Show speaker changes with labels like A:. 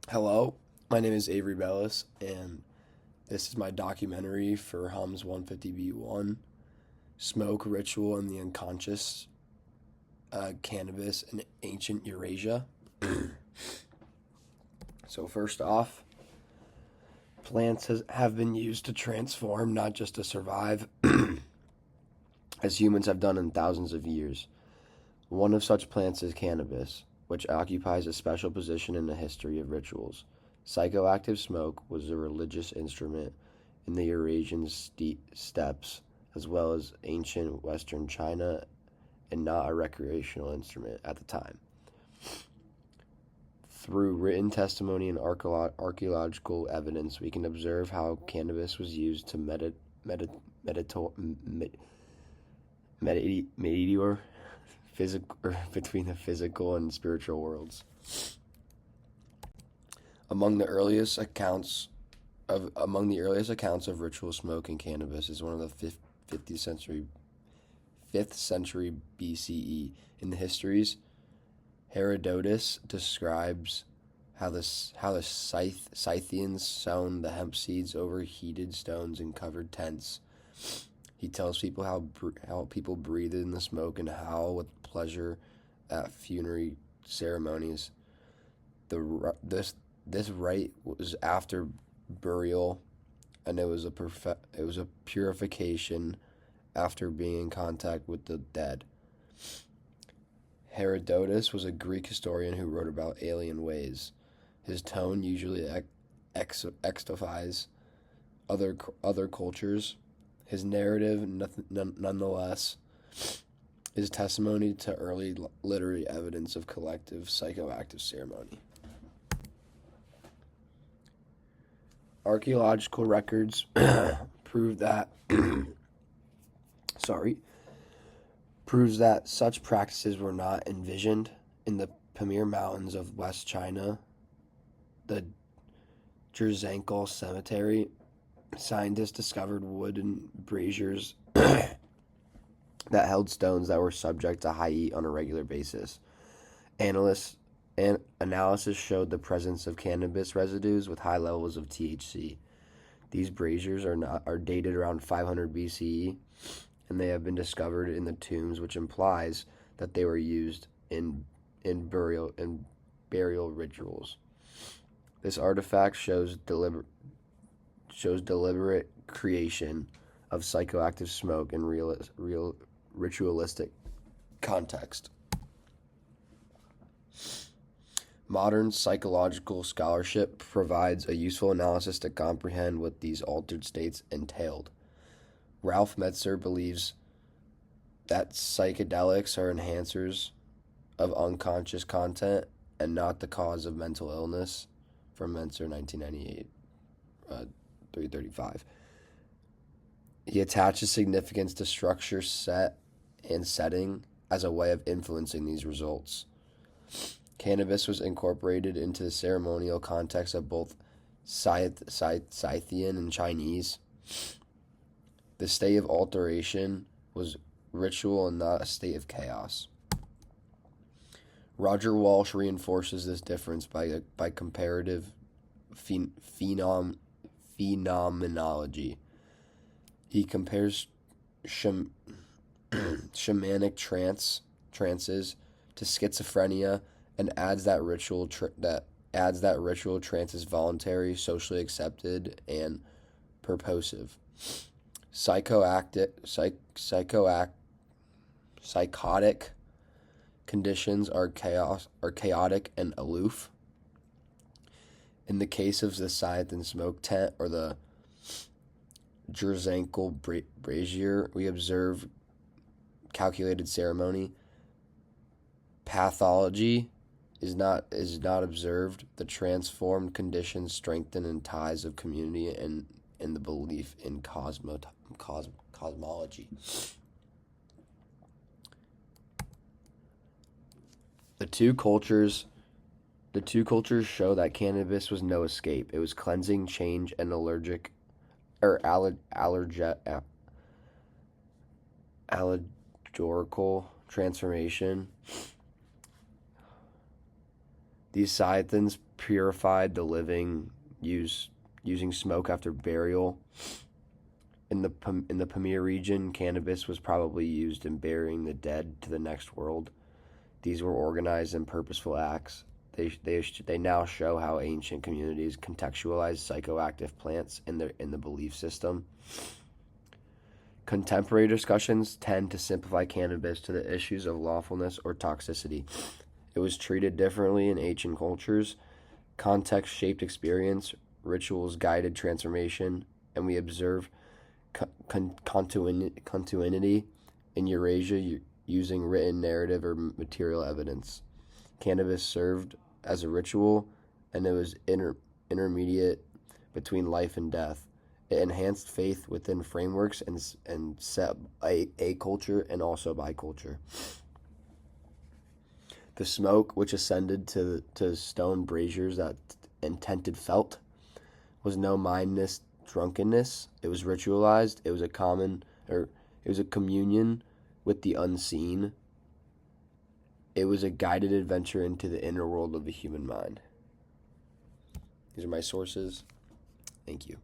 A: Hello, my name is Avery Bellis, and this is my documentary for HUMS150B1, Smoke, Ritual, and the Unconscious, Cannabis in Ancient Eurasia. So first off, have been used to transform, not just to survive, as humans have done in thousands of years. One of such plants is cannabis, which occupies a special position in the history of rituals. Psychoactive smoke was a religious instrument in the Eurasian steppes, as well as ancient Western China, and not a recreational instrument at the time. Through written testimony and archaeological evidence, we can observe how cannabis was used to mediate between the physical and spiritual worlds. Among the earliest accounts of ritual smoking cannabis is one of the 5th century BCE. In the histories, Herodotus describes how the Scythians sown the hemp seeds over heated stones and covered tents. He tells people how people breathed in the smoke and howl with pleasure at funerary ceremonies. This rite was after burial, and it was a purification after being in contact with the dead. Herodotus was a Greek historian who wrote about alien ways. His tone usually extofies other cultures. His narrative, nonetheless, is testimony to early literary evidence of collective psychoactive ceremony. Archaeological records prove that proves that such practices were not envisioned in the Pamir Mountains of West China. The Jerzankel Cemetery, scientists discovered wooden braziers that held stones that were subject to high heat on a regular basis. Analysis showed the presence of cannabis residues with high levels of THC. These braziers are dated around 500 BCE, and they have been discovered in the tombs, which implies that they were used in burial rituals. This artifact shows deliberate creation of psychoactive smoke in real ritualistic context. Modern psychological scholarship provides a useful analysis to comprehend what these altered states entailed. Ralph Metzer believes that psychedelics are enhancers of unconscious content and not the cause of mental illness, from Metzer, 1998, 335. He attaches significance to structure, set, and setting as a way of influencing these results. Cannabis was incorporated into the ceremonial context of both Scythian and Chinese. The state of alteration was ritual and not a state of chaos. Roger Walsh reinforces this difference by comparative phenomenology. He compares shamanic trances to schizophrenia and adds that ritual trance is voluntary, socially accepted, and purposive. Psychotic conditions are chaotic and aloof. In the case of the Scythian smoke tent or the Jerzankel brazier, we observe calculated ceremony. Pathology is not observed. The transformed conditions strengthen in ties of community and in the belief in cosmology. The two cultures show that cannabis was no escape. It was cleansing, change, and allegorical transformation. These Scythians purified the living, using smoke after burial. In the Pamir region, cannabis was probably used in burying the dead to the next world. These were organized and purposeful acts. They now show how ancient communities contextualize psychoactive plants in the belief system. Contemporary discussions tend to simplify cannabis to the issues of lawfulness or toxicity. It was treated differently in ancient cultures. Context shaped experience, rituals guided transformation, and we observe continuity in Eurasia using written narrative or material evidence. Cannabis served as a ritual, and it was intermediate between life and death. It enhanced faith within frameworks and set a culture and also by culture. The smoke, which ascended to stone braziers that intented felt, was no mindless drunkenness. It was ritualized. It was a communion with the unseen. It was a guided adventure into the inner world of the human mind. These are my sources. Thank you.